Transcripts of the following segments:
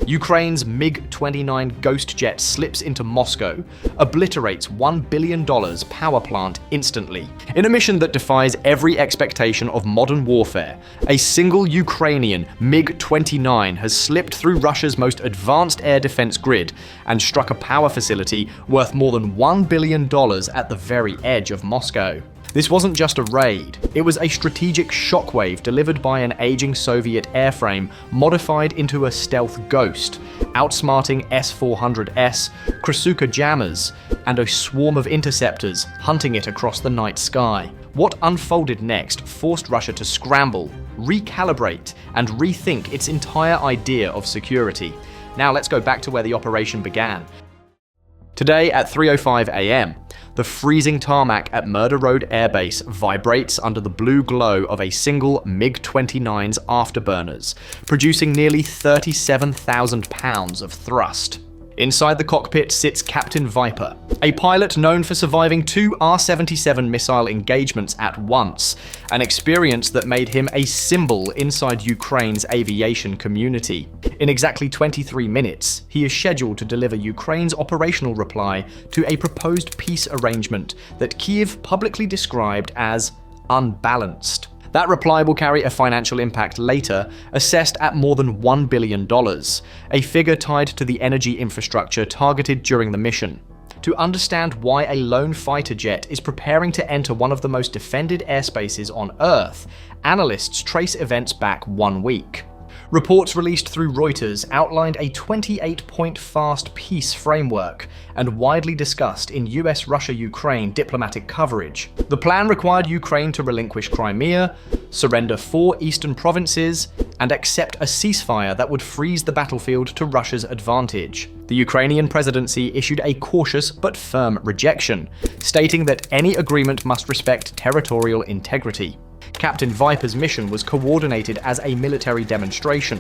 Ukraine's MiG-29 Ghost Jet slips into Moscow, obliterates $1 billion power plant instantly. In a mission that defies every expectation of modern warfare, a single Ukrainian MiG-29 has slipped through Russia's most advanced air defense grid and struck a power facility worth more than $1 billion at the very edge of Moscow. This wasn't just a raid, it was a strategic shockwave delivered by an aging Soviet airframe modified into a stealth Ghost, outsmarting S-400S, Krasukha jammers, and a swarm of interceptors hunting it across the night sky. What unfolded next forced Russia to scramble, recalibrate, and rethink its entire idea of security. Now let's go back to where the operation began. Today at 3:05 a.m., the freezing tarmac at Murder Road Air Base vibrates under the blue glow of a single MiG-29's afterburners, producing nearly 37,000 pounds of thrust. Inside the cockpit sits Captain Viper, a pilot known for surviving 2 R-77 missile engagements at once, an experience that made him a symbol inside Ukraine's aviation community. In exactly 23 minutes, he is scheduled to deliver Ukraine's operational reply to a proposed peace arrangement that Kyiv publicly described as unbalanced. That reply will carry a financial impact later, assessed at more than $1 billion, a figure tied to the energy infrastructure targeted during the mission. To understand why a lone fighter jet is preparing to enter one of the most defended airspaces on Earth, analysts trace events back 1 week. Reports released through Reuters outlined a 28-point fast peace framework and widely discussed in US-Russia-Ukraine diplomatic coverage. The plan required Ukraine to relinquish Crimea, surrender 4 eastern provinces, and accept a ceasefire that would freeze the battlefield to Russia's advantage. The Ukrainian presidency issued a cautious but firm rejection, stating that any agreement must respect territorial integrity. Captain Viper's mission was coordinated as a military demonstration,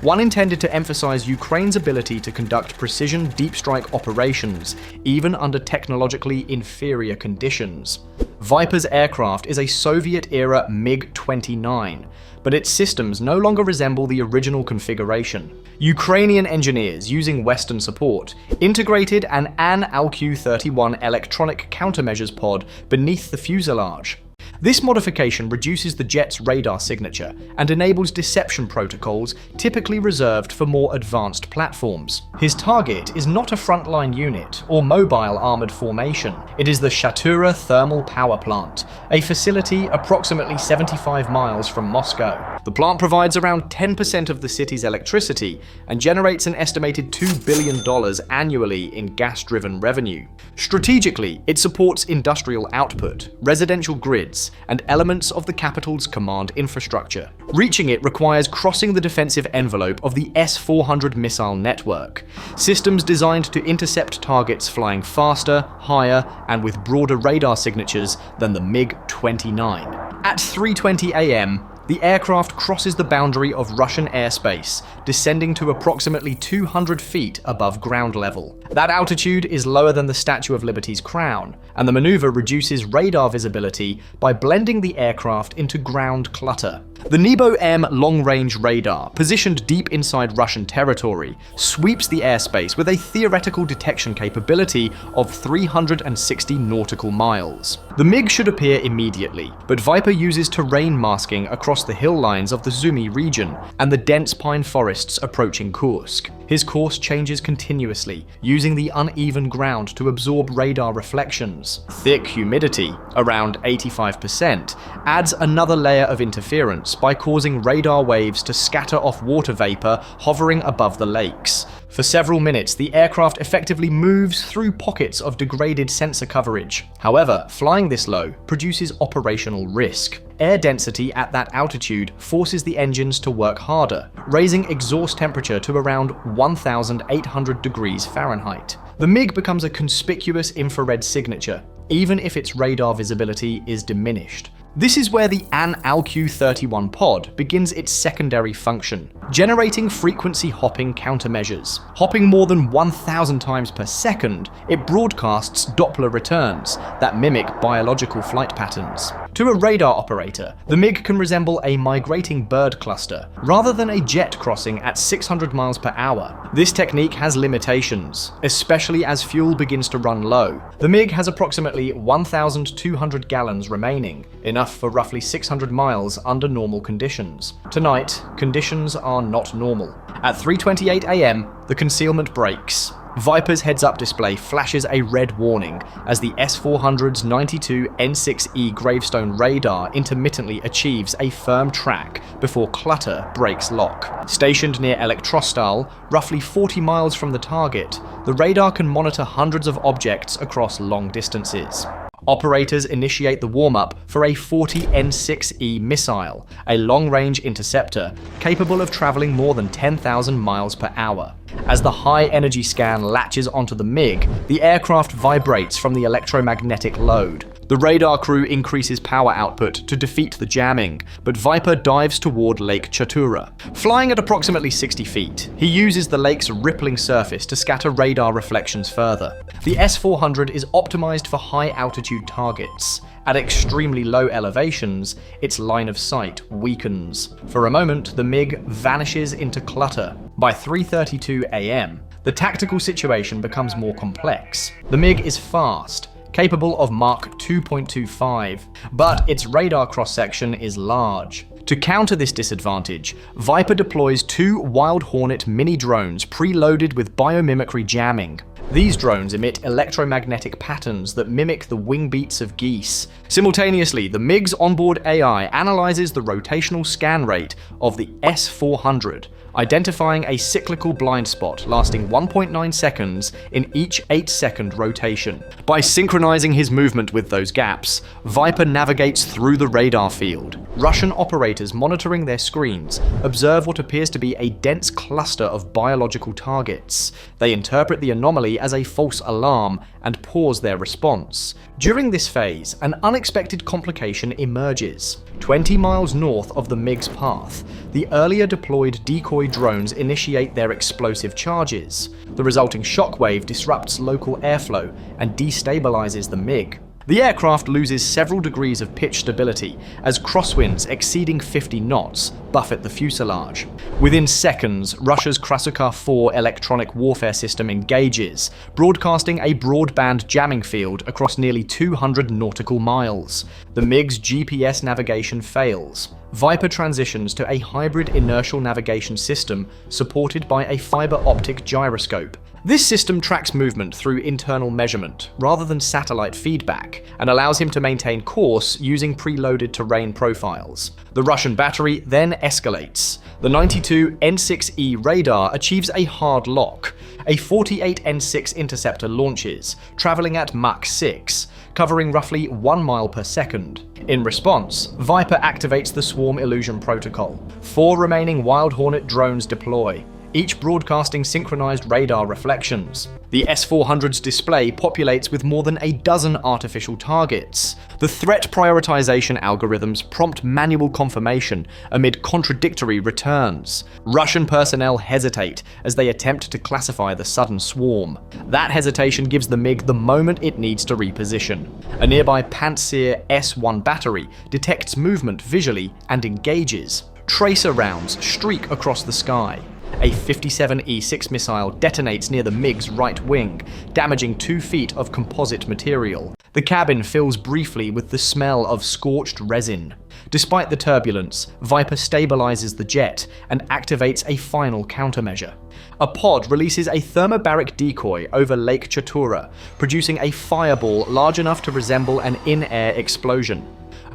one intended to emphasize Ukraine's ability to conduct precision deep strike operations, even under technologically inferior conditions. Viper's aircraft is a Soviet-era MiG-29, but its systems no longer resemble the original configuration. Ukrainian engineers, using Western support, integrated an AN-ALQ-31 electronic countermeasures pod beneath the fuselage. This modification reduces the jet's radar signature and enables deception protocols typically reserved for more advanced platforms. His target is not a frontline unit or mobile armored formation. It is the Shatura thermal power plant, a facility approximately 75 miles from Moscow. The plant provides around 10% of the city's electricity and generates an estimated $2 billion annually in gas-driven revenue. Strategically, it supports industrial output, residential grids, and elements of the capital's command infrastructure. Reaching it requires crossing the defensive envelope of the S-400 missile network, systems designed to intercept targets flying faster, higher, and with broader radar signatures than the MiG-29. At 3:20 a.m., the aircraft crosses the boundary of Russian airspace, descending to approximately 200 feet above ground level. That altitude is lower than the Statue of Liberty's crown, and the maneuver reduces radar visibility by blending the aircraft into ground clutter. The Nebo-M long-range radar, positioned deep inside Russian territory, sweeps the airspace with a theoretical detection capability of 360 nautical miles. The MiG should appear immediately, but Viper uses terrain masking across the hill lines of the Sumy region and the dense pine forests approaching Kursk. His course changes continuously, using the uneven ground to absorb radar reflections. Thick humidity, around 85%, adds another layer of interference by causing radar waves to scatter off water vapor hovering above the lakes. For several minutes, the aircraft effectively moves through pockets of degraded sensor coverage. However, flying this low produces operational risk. Air density at that altitude forces the engines to work harder, raising exhaust temperature to around 1,800 degrees Fahrenheit. The MiG becomes a conspicuous infrared signature, even if its radar visibility is diminished. This is where the AN-ALQ-31 pod begins its secondary function, generating frequency hopping countermeasures. Hopping more than 1,000 times per second, it broadcasts Doppler returns that mimic biological flight patterns. To a radar operator, the MiG can resemble a migrating bird cluster, rather than a jet crossing at 600 miles per hour. This technique has limitations, especially as fuel begins to run low. The MiG has approximately 1,200 gallons remaining, enough for roughly 600 miles under normal conditions. Tonight, conditions are not normal. At 3:28 a.m., the concealment breaks. Viper's heads-up display flashes a red warning as the S-400's 92 N6E gravestone radar intermittently achieves a firm track before clutter breaks lock. Stationed near Elektrostal, roughly 40 miles from the target, the radar can monitor hundreds of objects across long distances. Operators initiate the warm-up for a 40 N6E missile, a long-range interceptor capable of traveling more than 10,000 miles per hour. As the high-energy scan latches onto the MiG, the aircraft vibrates from the electromagnetic load. The radar crew increases power output to defeat the jamming, but Viper dives toward Lake Chatura. Flying at approximately 60 feet, he uses the lake's rippling surface to scatter radar reflections further. The S-400 is optimized for high-altitude targets. At extremely low elevations, its line of sight weakens. For a moment, the MiG vanishes into clutter. By 3:32 a.m., the tactical situation becomes more complex. The MiG is fast, capable of Mach 2.25, but its radar cross-section is large. To counter this disadvantage, Viper deploys 2 Wild Hornet mini drones preloaded with biomimicry jamming. These drones emit electromagnetic patterns that mimic the wing beats of geese. Simultaneously, the MiG's onboard AI analyzes the rotational scan rate of the S-400, identifying a cyclical blind spot lasting 1.9 seconds in each 8-second rotation. By synchronizing his movement with those gaps, Viper navigates through the radar field. Russian operators monitoring their screens observe what appears to be a dense cluster of biological targets. They interpret the anomaly as a false alarm and pause their response. During this phase, an unexpected complication emerges. 20 miles north of the MiG's path, the earlier deployed decoy drones initiate their explosive charges. The resulting shockwave disrupts local airflow and destabilizes the MiG. The aircraft loses several degrees of pitch stability as crosswinds exceeding 50 knots buffet the fuselage. Within seconds, Russia's Krasukha 4 electronic warfare system engages, broadcasting a broadband jamming field across nearly 200 nautical miles. The MiG's GPS navigation fails. Viper transitions to a hybrid inertial navigation system supported by a fiber optic gyroscope. This system tracks movement through internal measurement, rather than satellite feedback, and allows him to maintain course using preloaded terrain profiles. The Russian battery then escalates. The 92 N6E radar achieves a hard lock. A 48 N6 interceptor launches, traveling at Mach 6, covering roughly 1 mile per second. In response, Viper activates the swarm illusion protocol. 4 remaining Wild Hornet drones deploy, each broadcasting synchronized radar reflections. The S-400's display populates with more than a dozen artificial targets. The threat prioritization algorithms prompt manual confirmation amid contradictory returns. Russian personnel hesitate as they attempt to classify the sudden swarm. That hesitation gives the MiG the moment it needs to reposition. A nearby Pantsir S-1 battery detects movement visually and engages. Tracer rounds streak across the sky. A 57E6 missile detonates near the MiG's right wing, damaging 2 feet of composite material. The cabin fills briefly with the smell of scorched resin. Despite the turbulence, Viper stabilizes the jet and activates a final countermeasure. A pod releases a thermobaric decoy over Lake Chatura, producing a fireball large enough to resemble an in-air explosion.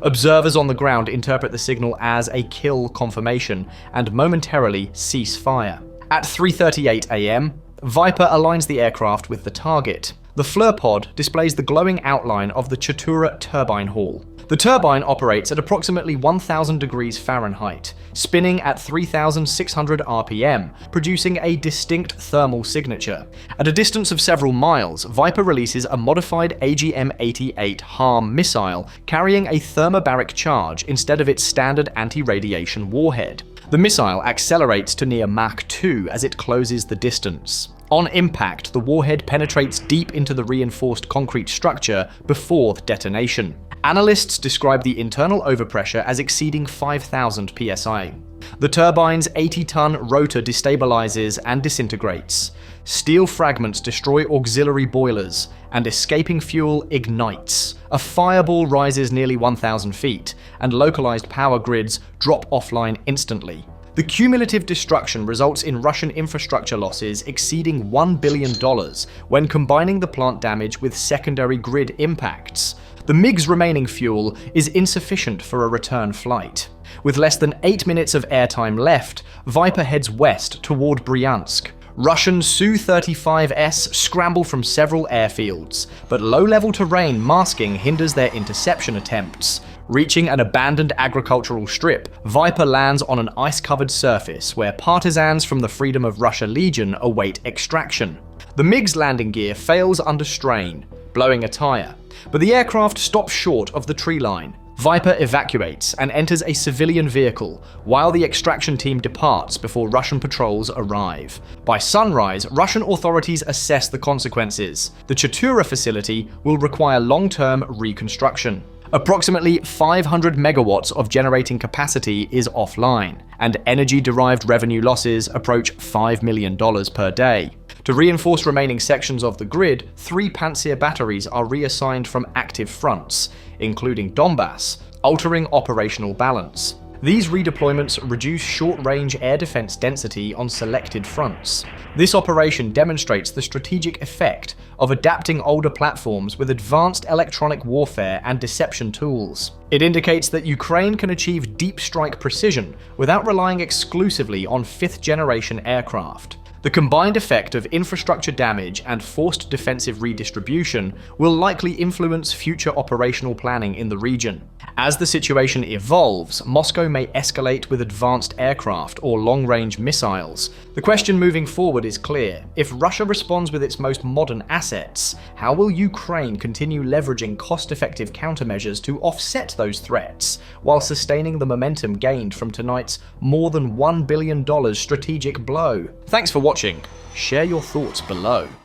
Observers on the ground interpret the signal as a kill confirmation and momentarily cease fire. At 3:38 a.m., Viper aligns the aircraft with the target. The FLIR pod displays the glowing outline of the Chatura turbine hall. The turbine operates at approximately 1000 degrees Fahrenheit, spinning at 3600 RPM, producing a distinct thermal signature. At a distance of several miles, Viper releases a modified AGM-88 HARM missile carrying a thermobaric charge instead of its standard anti-radiation warhead. The missile accelerates to near Mach 2 as it closes the distance. On impact, the warhead penetrates deep into the reinforced concrete structure before detonation. Analysts describe the internal overpressure as exceeding 5,000 psi. The turbine's 80-ton rotor destabilizes and disintegrates. Steel fragments destroy auxiliary boilers, and escaping fuel ignites. A fireball rises nearly 1,000 feet, and localized power grids drop offline instantly. The cumulative destruction results in Russian infrastructure losses exceeding $1 billion when combining the plant damage with secondary grid impacts. The MiG's remaining fuel is insufficient for a return flight. With less than 8 minutes of airtime left, Viper heads west toward Bryansk. Russian Su-35s scramble from several airfields, but low-level terrain masking hinders their interception attempts. Reaching an abandoned agricultural strip, Viper lands on an ice-covered surface where partisans from the Freedom of Russia Legion await extraction. The MiG's landing gear fails under strain, blowing a tire, but the aircraft stops short of the tree line. Viper evacuates and enters a civilian vehicle, while the extraction team departs before Russian patrols arrive. By sunrise, Russian authorities assess the consequences. The Chatura facility will require long-term reconstruction. Approximately 500 megawatts of generating capacity is offline, and energy-derived revenue losses approach $5 million per day. To reinforce remaining sections of the grid, 3 Pantsir batteries are reassigned from active fronts, including Donbass, altering operational balance. These redeployments reduce short-range air defense density on selected fronts. This operation demonstrates the strategic effect of adapting older platforms with advanced electronic warfare and deception tools. It indicates that Ukraine can achieve deep strike precision without relying exclusively on 5th-generation aircraft. The combined effect of infrastructure damage and forced defensive redistribution will likely influence future operational planning in the region. As the situation evolves, Moscow may escalate with advanced aircraft or long-range missiles. The question moving forward is clear. If Russia responds with its most modern assets, how will Ukraine continue leveraging cost-effective countermeasures to offset those threats, while sustaining the momentum gained from tonight's more than $1 billion strategic blow? Thanks for watching. Share your thoughts below.